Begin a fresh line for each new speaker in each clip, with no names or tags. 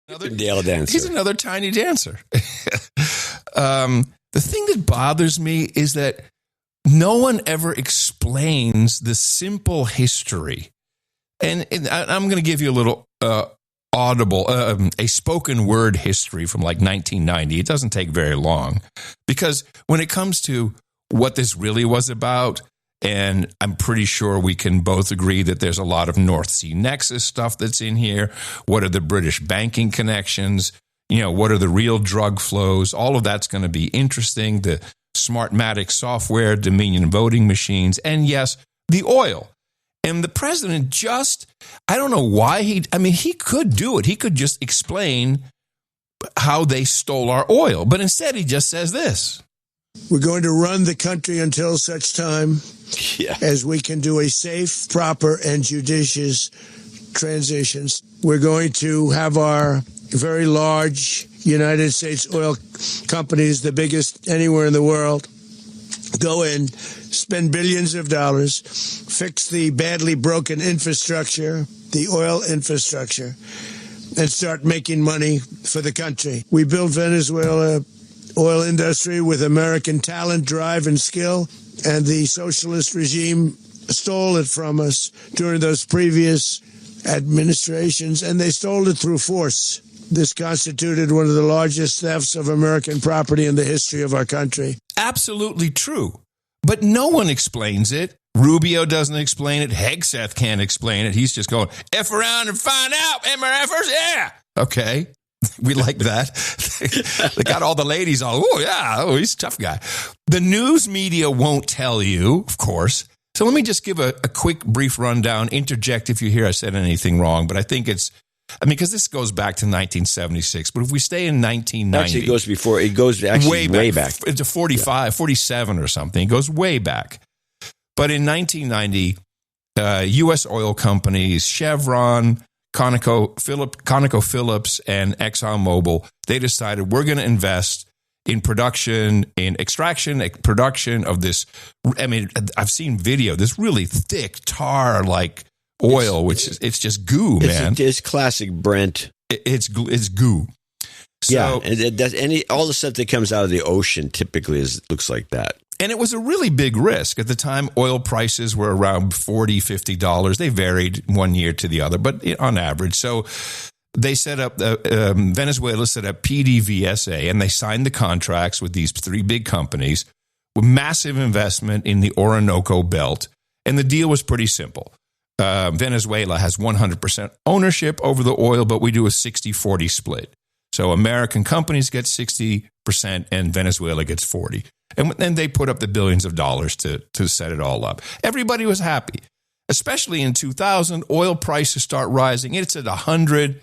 Dale dancer.
He's another tiny dancer. The thing that bothers me is that no one ever explains the simple history. And I'm going to give you a little a spoken word history from like 1990. It doesn't take very long because when it comes to what this really was about, and I'm pretty sure we can both agree that there's a lot of North Sea Nexus stuff that's in here. What are the British banking connections? What are the real drug flows? All of that's going to be interesting. The Smartmatic software, Dominion voting machines, and yes, the oil. And the president I don't know why he could do it. He could just explain how they stole our oil. But instead, he just says this.
We're going to run the country until such time as we can do a safe, proper, and judicious transitions. We're going to have our very large United States oil companies, the biggest anywhere in the world, go in, spend billions of dollars, fix the badly broken infrastructure, the oil infrastructure, and start making money for the country. We built Venezuela oil industry with American talent, drive, and skill, and the socialist regime stole it from us during those previous administrations, and they stole it through force. This constituted one of the largest thefts of American property in the history of our country.
Absolutely true. But no one explains it. Rubio doesn't explain it. Hegseth can't explain it. He's just going, F around and find out. MRFers, yeah. Okay. We like that. They got all the ladies all, he's a tough guy. The news media won't tell you, of course. So let me just give a quick, brief rundown. Interject if you hear I said anything wrong. But I think because this goes back to 1976. But if we stay in 1990.
Actually, it goes way back.
It's a 45, 47 or something. It goes way back. But in 1990, U.S. oil companies, Chevron, ConocoPhillips, and ExxonMobil, they decided we're going to invest in production of this. I've seen video, this really thick tar-like oil, it's just goo, man.
It's classic Brent.
It's goo. So,
and all the stuff that comes out of the ocean typically looks like that.
And it was a really big risk. At the time, oil prices were around $40, $50. They varied one year to the other, but on average. So they set up, Venezuela set up PDVSA, and they signed the contracts with these three big companies with massive investment in the Orinoco Belt. And the deal was pretty simple. Venezuela has 100% ownership over the oil, but we do a 60-40 split. So American companies get 60% and Venezuela gets 40%. And then they put up the billions of dollars to set it all up. Everybody was happy, especially in 2000. Oil prices start rising. It's at 100.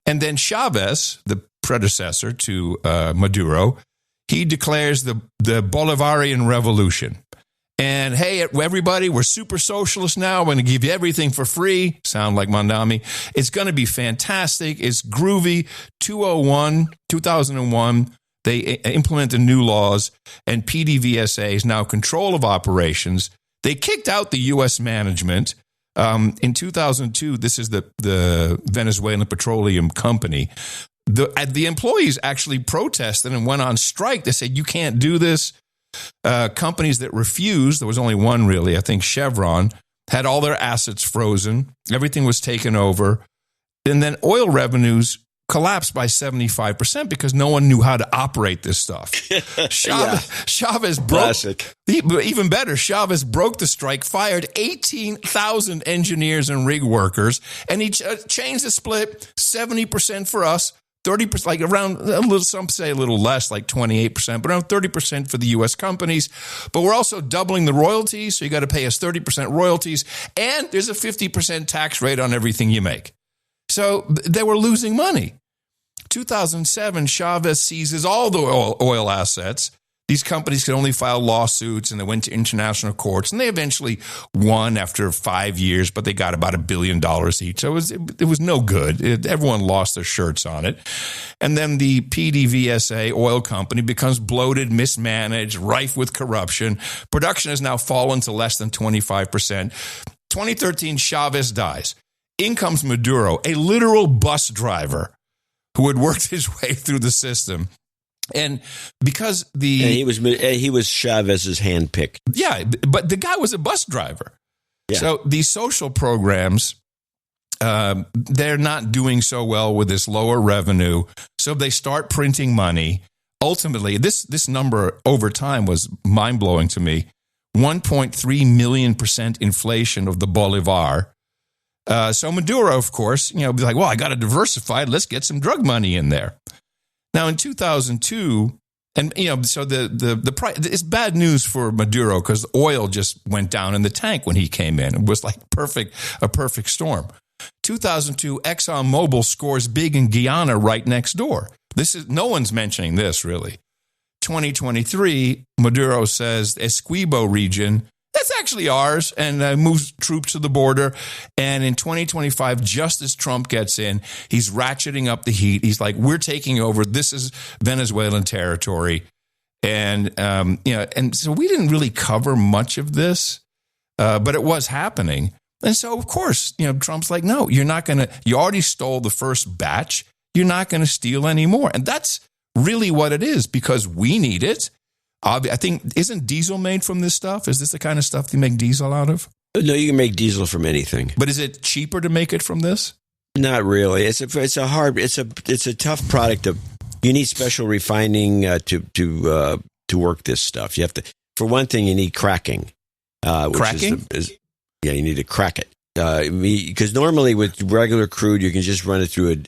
And then Chavez, the predecessor to Maduro, he declares the Bolivarian Revolution. And hey, everybody, we're super socialists now. We're going to give you everything for free. Sound like Mandami. It's going to be fantastic. It's groovy. 2001, they implemented new laws, and PDVSA is now control of operations. They kicked out the U.S. management. In 2002, this is the Venezuelan Petroleum Company. The employees actually protested and went on strike. They said, you can't do this. Companies that refused, there was only one really, I think Chevron, had all their assets frozen. Everything was taken over. And then oil revenues collapsed by 75% because no one knew how to operate this stuff. Chavez broke.
Classic.
Even better, Chavez broke the strike, fired 18,000 engineers and rig workers, and he changed the split 70% for us, 30%, like around a little, some say a little less, like 28%, but around 30% for the U.S. companies. But we're also doubling the royalties, so you got to pay us 30% royalties, and there's a 50% tax rate on everything you make. So they were losing money. 2007, Chavez seizes all the oil assets. These companies could only file lawsuits, and they went to international courts, and they eventually won after 5 years, but they got about $1 billion each. So it was no good. Everyone lost their shirts on it. And then the PDVSA oil company becomes bloated, mismanaged, rife with corruption. Production has now fallen to less than 25%. 2013, Chavez dies. In comes Maduro, a literal bus driver who had worked his way through the system. And because
he was Chavez's handpick.
Yeah, but the guy was a bus driver. Yeah. So these social programs, they're not doing so well with this lower revenue. So they start printing money. Ultimately, this number over time was mind-blowing to me. 1.3 million% inflation of the bolivar. So Maduro, of course, be like, well, I got to diversify. Let's get some drug money in there. Now, in 2002, and so the price, it's bad news for Maduro because oil just went down in the tank when he came in. It was like a perfect storm. 2002, ExxonMobil scores big in Guyana right next door. No one's mentioning this really. 2023, Maduro says Essequibo region, that's actually ours, and moves troops to the border. And in 2025, just as Trump gets in, he's ratcheting up the heat. He's like, we're taking over. This is Venezuelan territory. And, and so we didn't really cover much of this, but it was happening. And so, of course, Trump's like, no, you already stole the first batch. You're not going to steal anymore. And that's really what it is, because we need it. I think, isn't diesel made from this stuff? Is this the kind of stuff you make diesel out of?
No, you can make diesel from anything.
But is it cheaper to make it from this?
Not really. It's a tough product. You need special refining to work this stuff. You have to, for one thing, you need cracking.
Cracking?
You need to crack it. Because normally with regular crude, you can just run it through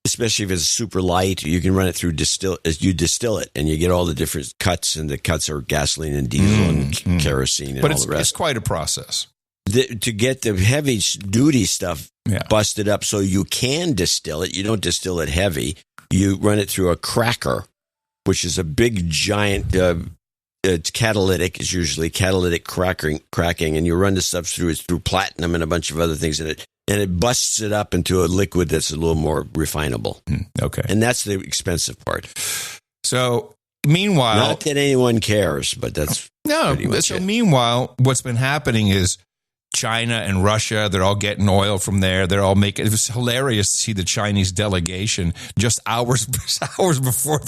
especially if it's super light, you can run it through you distill it, and you get all the different cuts, and the cuts are gasoline and diesel and kerosene and all the rest.
But it's quite a process.
To get the heavy duty stuff busted up so you can distill it, you don't distill it heavy. You run it through a cracker, which is a big giant it's catalytic. It's usually catalytic cracking, and you run the stuff through platinum and a bunch of other things in it. And it busts it up into a liquid that's a little more refinable.
Okay.
And that's the expensive part.
So, meanwhile...
Not that anyone cares, but that's pretty much it.
Meanwhile, what's been happening is China and Russia, they're all getting oil from there. They're all making... It was hilarious to see the Chinese delegation just hours before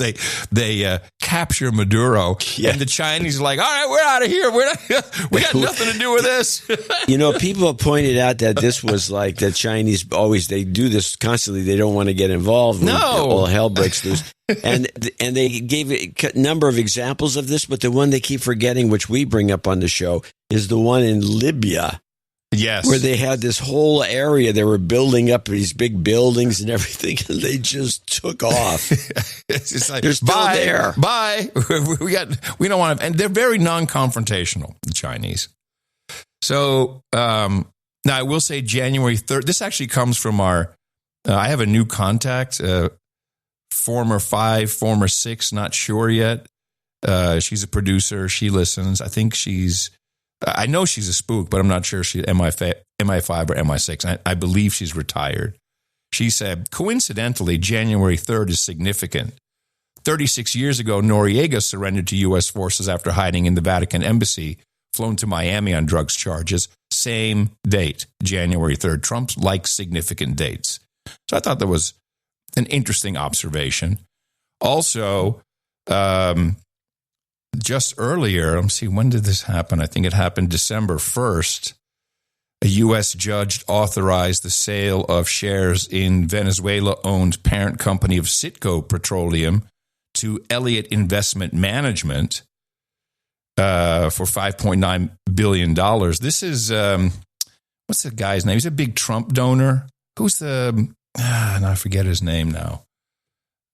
they capture Maduro. Yeah. And the Chinese are like, all right, we're out of here. We got nothing to do with this.
People have pointed out that this was like the Chinese they do this constantly. They don't want to get involved when all hell breaks loose. And they gave a number of examples of this, but the one they keep forgetting, which we bring up on the show, is the one in Libya.
Yes.
Where they had this whole area. They were building up these big buildings and everything, and they just took off.
It's like,
they're still there.
Bye. We don't want to, and they're very non-confrontational, the Chinese. So, now I will say January 3rd, this actually comes from I have a new contact, former 5, former 6, not sure yet. She's a producer. She listens. I know she's a spook, but I'm not sure she's MI5 or MI6. I believe she's retired. She said, coincidentally, January 3rd is significant. 36 years ago, Noriega surrendered to U.S. forces after hiding in the Vatican embassy, flown to Miami on drugs charges. Same date, January 3rd. Trump likes significant dates. So I thought that was an interesting observation. Also, just earlier, let's see, when did this happen? I think it happened December 1st. A U.S. judge authorized the sale of shares in Venezuela-owned parent company of Citgo Petroleum to Elliott Investment Management for $5.9 billion. This is, what's the guy's name? He's a big Trump donor. Who's I forget his name now.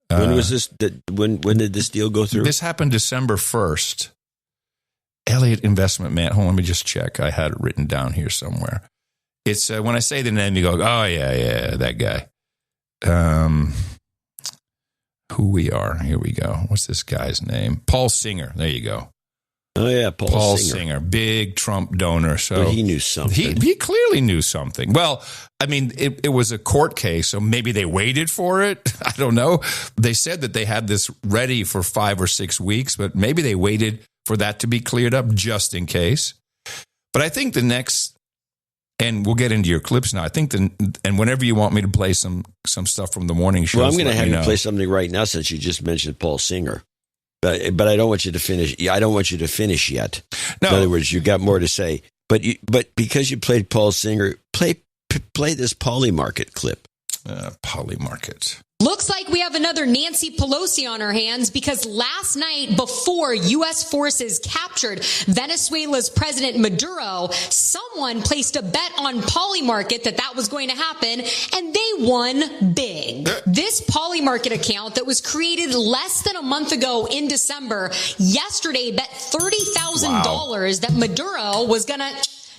When was this? When did this deal go through?
This happened December 1st. Elliott Investment Man. Hold on, let me just check. I had it written down here somewhere. It's when I say the name, you go, oh, yeah, that guy. Who we are. Here we go. What's this guy's name? Paul Singer. There you go.
Oh, yeah, Paul
Singer. Big Trump donor. So
well, he knew something.
He clearly knew something. Well, I mean, it was a court case, so maybe they waited for it. I don't know. They said that they had this ready for 5 or 6 weeks, but maybe they waited for that to be cleared up just in case. But I think the next And we'll get into your clips now. I think and whenever you want me to play some stuff from the morning show.
Well, I'm going to have you play something right now since you just mentioned Paul Singer. But I don't want you to finish. I don't want you to finish yet. No. In other words, you got more to say. But because you played Paul Singer, play this Polly Market clip.
Polly Market.
Looks like we have another Nancy Pelosi on our hands because last night, before U.S. forces captured Venezuela's President Maduro, someone placed a bet on Polly Market that was going to happen, and they won big. This Polly Market account that was created less than a month ago in December, yesterday bet $30,000 that Maduro was going to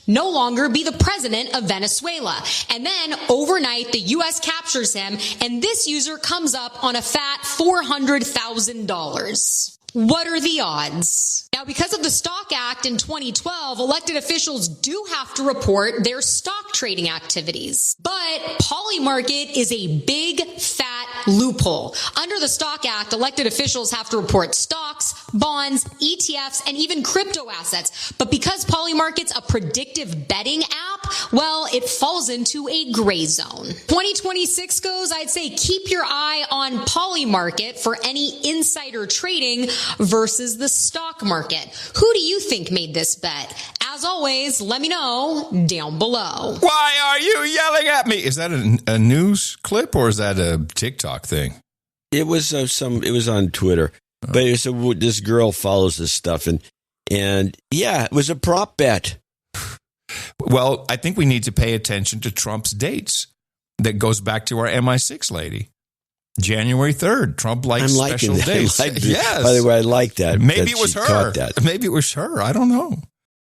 no longer be the president of Venezuela. And then overnight, the U.S. captures him, and this user comes up on a fat $400,000. What are the odds? Now, because of the Stock Act in 2012, elected officials do have to report their stock trading activities. But Polly Market is a big, fat loophole. Under the Stock Act, elected officials have to report stocks, bonds, ETFs, and even crypto assets. But because Polly Market's a predictive betting app, well, it falls into a gray zone. 2026 goes, I'd say keep your eye on Polly Market for any insider trading versus the stock market. Who do you think made this bet? As always, let me know down below.
Why are you yelling at me? Is that a news clip or is that a TikTok thing?
It was it was on Twitter. But it was this girl follows this stuff and yeah, it was a prop bet.
Well, I think we need to pay attention to Trump's dates. That goes back to our MI6 lady. January 3rd. Trump likes special dates.
Yes. By the way, I like that.
Maybe it was her. Maybe it was her. I don't know.